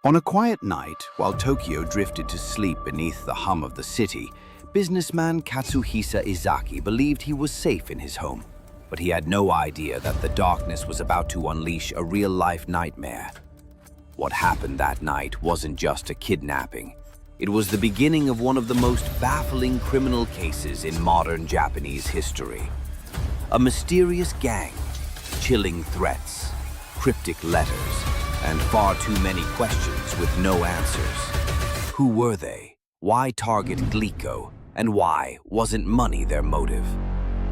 On a quiet night, while Tokyo drifted to sleep beneath the hum of the city, businessman Katsuhisa Ezaki believed he was safe in his home. But he had no idea that the darkness was about to unleash a real-life nightmare. What happened that night wasn't just a kidnapping. It was the beginning of one of the most baffling criminal cases in modern Japanese history. A mysterious gang, chilling threats, cryptic letters, and far too many questions with no answers. Who were they? Why target Glico? And why wasn't money their motive?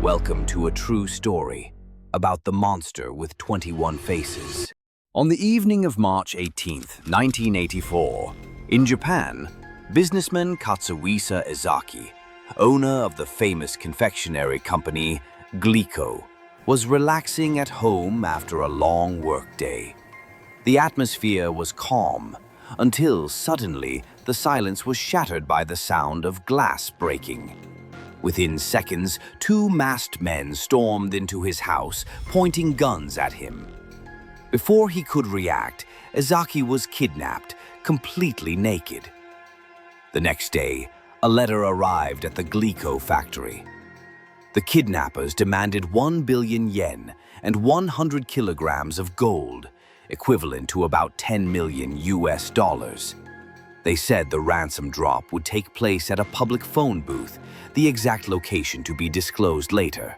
Welcome to a true story about the monster with 21 faces. On the evening of March 18th, 1984, in Japan, businessman Katsuhisa Ezaki, owner of the famous confectionery company Glico, was relaxing at home after a long workday. The atmosphere was calm, until suddenly the silence was shattered by the sound of glass breaking. Within seconds, two masked men stormed into his house, pointing guns at him. Before he could react, Ezaki was kidnapped, completely naked. The next day, a letter arrived at the Glico factory. The kidnappers demanded 1 billion yen and 100 kilograms of gold, equivalent to about 10 million US dollars. They said the ransom drop would take place at a public phone booth, the exact location to be disclosed later.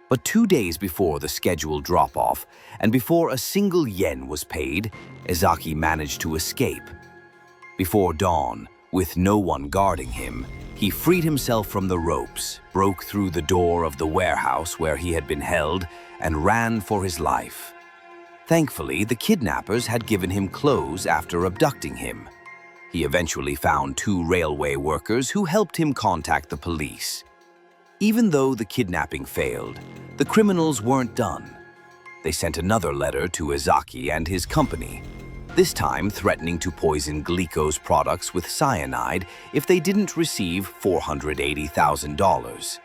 But 2 days before the scheduled drop-off, and before a single yen was paid, Ezaki managed to escape. Before dawn, with no one guarding him, he freed himself from the ropes, broke through the door of the warehouse where he had been held, and ran for his life. Thankfully, the kidnappers had given him clothes after abducting him. He eventually found 2 railway workers who helped him contact the police. Even though the kidnapping failed, the criminals weren't done. They sent another letter to Ezaki and his company, this time threatening to poison Glico's products with cyanide if they didn't receive $480,000.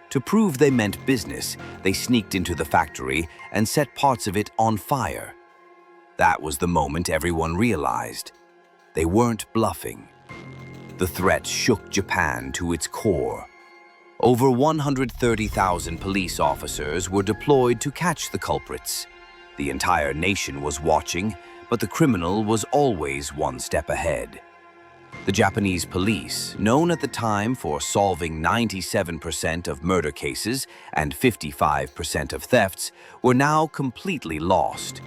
To prove they meant business, they sneaked into the factory and set parts of it on fire. That was the moment everyone realized. They weren't bluffing. The threat shook Japan to its core. Over 130,000 police officers were deployed to catch the culprits. The entire nation was watching, but the criminal was always one step ahead. The Japanese police, known at the time for solving 97% of murder cases and 55% of thefts, were now completely lost.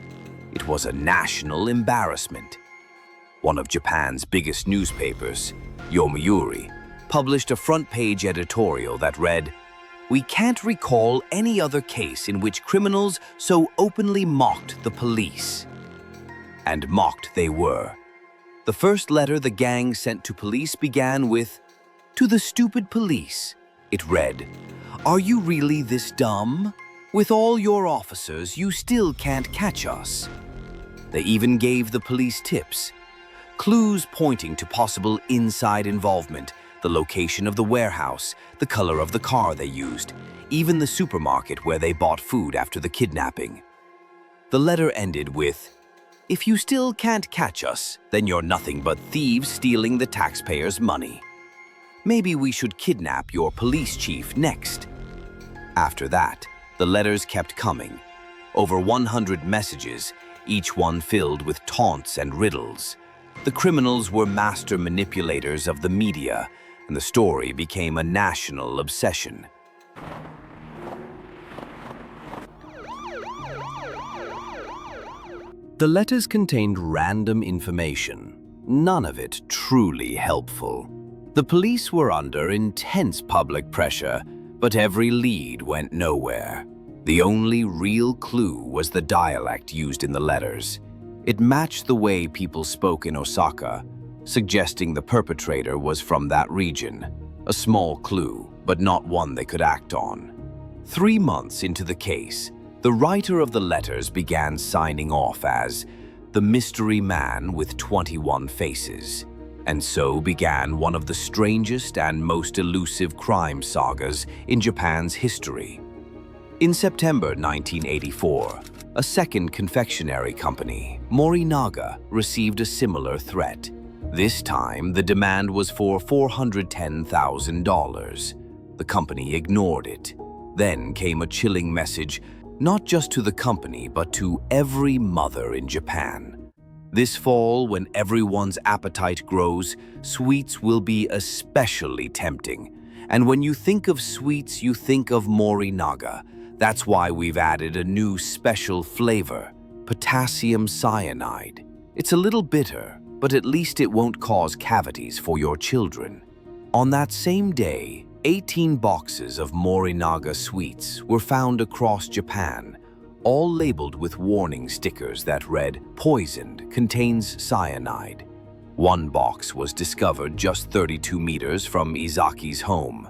It was a national embarrassment. One of Japan's biggest newspapers, Yomiuri, published a front-page editorial that read, "We can't recall any other case in which criminals so openly mocked the police." And mocked they were. The first letter the gang sent to police began with, "To the stupid police." It read, "Are you really this dumb? With all your officers, you still can't catch us." They even gave the police tips, clues pointing to possible inside involvement, the location of the warehouse, the color of the car they used, even the supermarket where they bought food after the kidnapping. The letter ended with, "If you still can't catch us, then you're nothing but thieves stealing the taxpayers' money. Maybe we should kidnap your police chief next." After that, the letters kept coming. Over 100 messages, each one filled with taunts and riddles. The criminals were master manipulators of the media, and the story became a national obsession. The letters contained random information, none of it truly helpful. The police were under intense public pressure, but every lead went nowhere. The only real clue was the dialect used in the letters. It matched the way people spoke in Osaka, suggesting the perpetrator was from that region. A small clue, but not one they could act on. 3 months into the case, the writer of the letters began signing off as the mystery man with 21 faces. And so began one of the strangest and most elusive crime sagas in Japan's history. In September 1984, A second confectionery company, Morinaga, received a similar threat. This time, the demand was for $410,000. The company ignored it. Then came a chilling message, not just to the company, but to every mother in Japan. This fall, when everyone's appetite grows, sweets will be especially tempting. And when you think of sweets, you think of Morinaga. That's why we've added a new special flavor, potassium cyanide. It's a little bitter, but at least it won't cause cavities for your children. On that same day, 18 boxes of Morinaga sweets were found across Japan, all labeled with warning stickers that read, "Poisoned, contains cyanide." One box was discovered just 32 meters from Ezaki's home.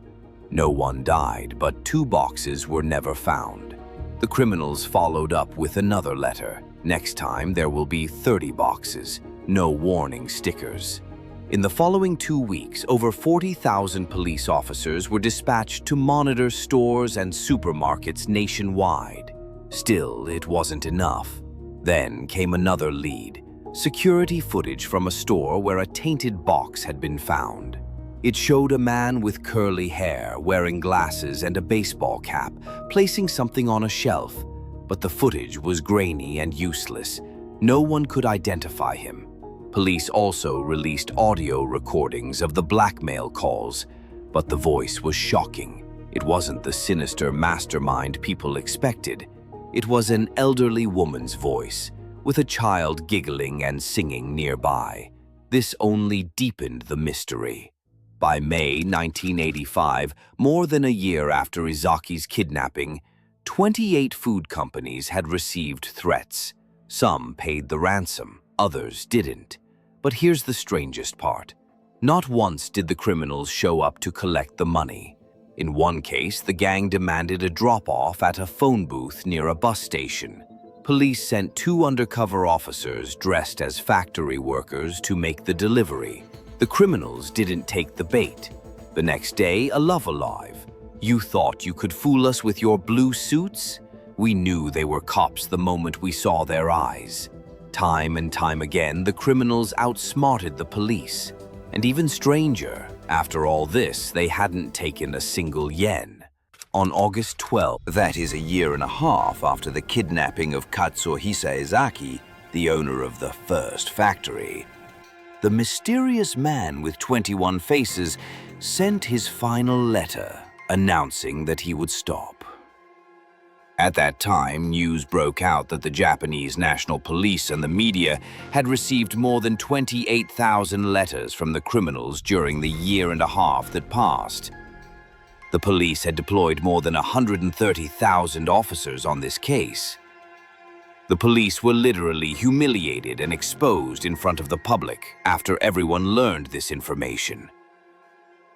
No one died, but 2 boxes were never found. The criminals followed up with another letter. Next time, there will be 30 boxes, no warning stickers. In the following 2 weeks, over 40,000 police officers were dispatched to monitor stores and supermarkets nationwide. Still, it wasn't enough. Then came another lead, security footage from a store where a tainted box had been found. It showed a man with curly hair, wearing glasses and a baseball cap, placing something on a shelf. But the footage was grainy and useless. No one could identify him. Police also released audio recordings of the blackmail calls, but the voice was shocking. It wasn't the sinister mastermind people expected. It was an elderly woman's voice, with a child giggling and singing nearby. This only deepened the mystery. By May 1985, more than a year after Ezaki's kidnapping, 28 food companies had received threats. Some paid the ransom, others didn't. But here's the strangest part. Not once did the criminals show up to collect the money. In one case, the gang demanded a drop-off at a phone booth near a bus station. Police sent 2 undercover officers dressed as factory workers to make the delivery. The criminals didn't take the bait. The next day, a love alive. "You thought you could fool us with your blue suits? We knew they were cops the moment we saw their eyes." Time and time again, the criminals outsmarted the police. And even stranger, after all this, they hadn't taken a single yen. On August 12, that is a year and a half after the kidnapping of Katsuhisa Ezaki, the owner of the first factory, the mysterious man with 21 faces sent his final letter, announcing that he would stop. At that time, news broke out that the Japanese National Police and the media had received more than 28,000 letters from the criminals during the year and a half that passed. The police had deployed more than 130,000 officers on this case. The police were literally humiliated and exposed in front of the public after everyone learned this information.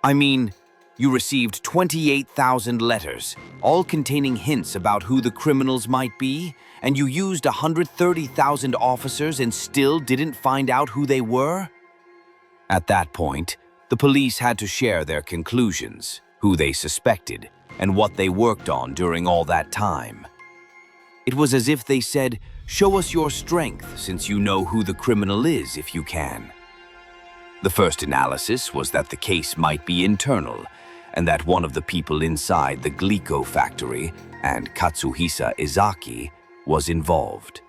I mean, you received 28,000 letters, all containing hints about who the criminals might be, and you used 130,000 officers and still didn't find out who they were? At that point, the police had to share their conclusions, who they suspected, and what they worked on during all that time. It was as if they said, "Show us your strength, since you know who the criminal is if you can." The first analysis was that the case might be internal, and that one of the people inside the Glico factory and Katsuhisa Ezaki was involved.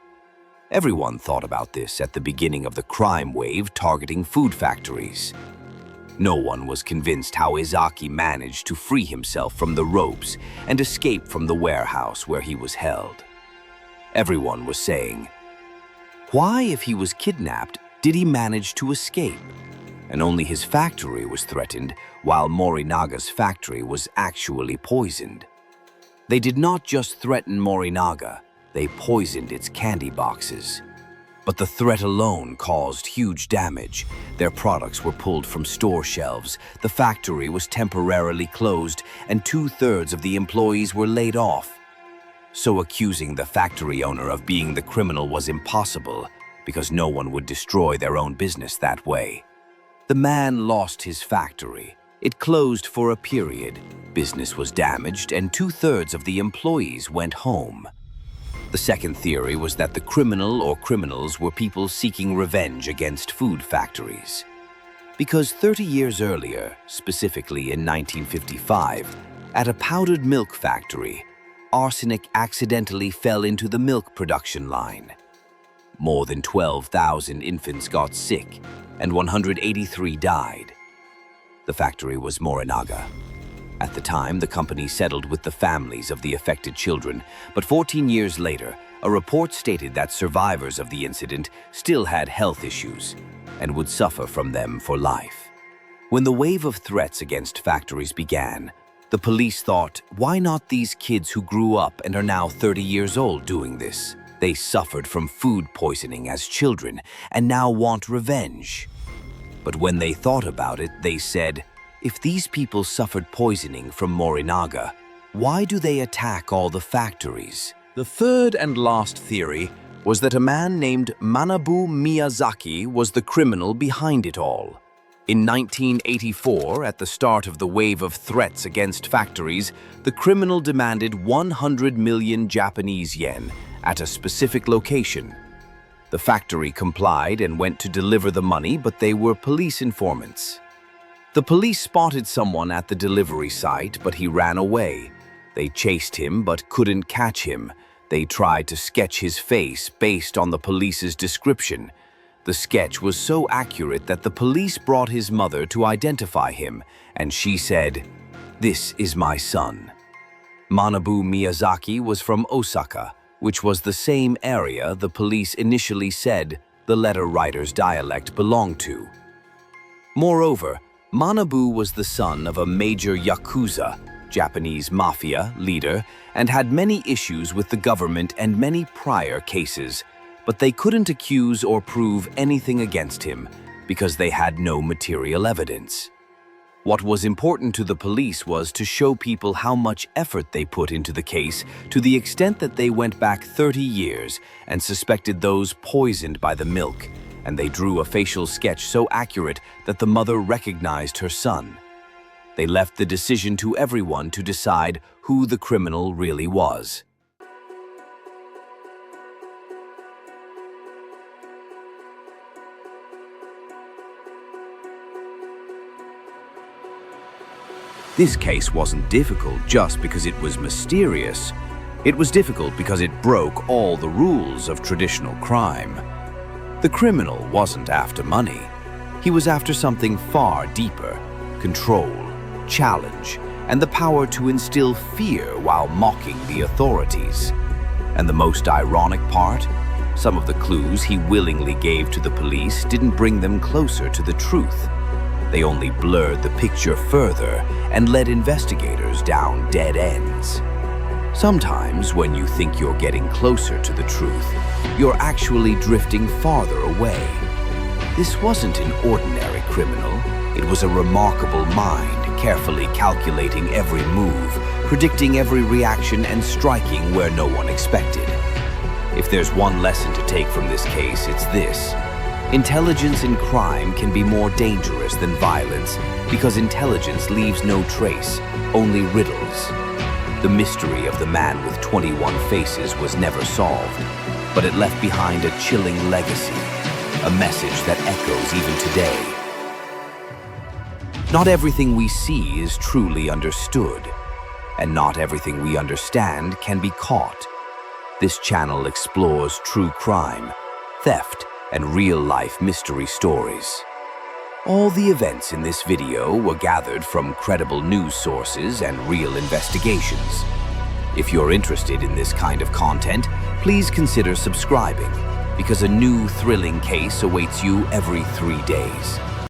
Everyone thought about this at the beginning of the crime wave targeting food factories. No one was convinced how Ezaki managed to free himself from the ropes and escape from the warehouse where he was held. Everyone was saying, why, if he was kidnapped, did he manage to escape? And only his factory was threatened, while Morinaga's factory was actually poisoned. They did not just threaten Morinaga, they poisoned its candy boxes. But the threat alone caused huge damage. Their products were pulled from store shelves, the factory was temporarily closed, and 2/3 of the employees were laid off. So accusing the factory owner of being the criminal was impossible, because no one would destroy their own business that way. The man lost his factory. It closed for a period. Business was damaged, and 2/3 of the employees went home. The second theory was that the criminal or criminals were people seeking revenge against food factories. Because 30 years earlier, specifically in 1955, at a powdered milk factory, arsenic accidentally fell into the milk production line. More than 12,000 infants got sick, and 183 died. The factory was Morinaga. At the time, the company settled with the families of the affected children, but 14 years later, a report stated that survivors of the incident still had health issues and would suffer from them for life. When the wave of threats against factories began, the police thought, why not these kids who grew up and are now 30 years old doing this? They suffered from food poisoning as children and now want revenge. But when they thought about it, they said, if these people suffered poisoning from Morinaga, why do they attack all the factories? The third and last theory was that a man named Manabu Miyazaki was the criminal behind it all. In 1984, at the start of the wave of threats against factories, the criminal demanded 100 million Japanese yen at a specific location. The factory complied and went to deliver the money, but they were police informants. The police spotted someone at the delivery site, but he ran away. They chased him but couldn't catch him. They tried to sketch his face based on the police's description. The sketch was so accurate that the police brought his mother to identify him, and she said, "This is my son." Manabu Miyazaki was from Osaka, which was the same area the police initially said the letter writer's dialect belonged to. Moreover, Manabu was the son of a major Yakuza, Japanese mafia leader, and had many issues with the government and many prior cases, but they couldn't accuse or prove anything against him because they had no material evidence. What was important to the police was to show people how much effort they put into the case, to the extent that they went back 30 years and suspected those poisoned by the milk, and they drew a facial sketch so accurate that the mother recognized her son. They left the decision to everyone to decide who the criminal really was. This case wasn't difficult just because it was mysterious. It was difficult because it broke all the rules of traditional crime. The criminal wasn't after money. He was after something far deeper: control, challenge, and the power to instill fear while mocking the authorities. And the most ironic part? Some of the clues he willingly gave to the police didn't bring them closer to the truth. They only blurred the picture further and led investigators down dead ends. Sometimes, when you think you're getting closer to the truth, you're actually drifting farther away. This wasn't an ordinary criminal. It was a remarkable mind, carefully calculating every move, predicting every reaction, and striking where no one expected. If there's one lesson to take from this case, it's this: intelligence in crime can be more dangerous than violence because intelligence leaves no trace, only riddles. The mystery of the man with 21 faces was never solved, but it left behind a chilling legacy, a message that echoes even today. Not everything we see is truly understood, and not everything we understand can be caught. This channel explores true crime, theft, and real-life mystery stories. All the events in this video were gathered from credible news sources and real investigations. If you're interested in this kind of content, please consider subscribing, because a new thrilling case awaits you every 3 days.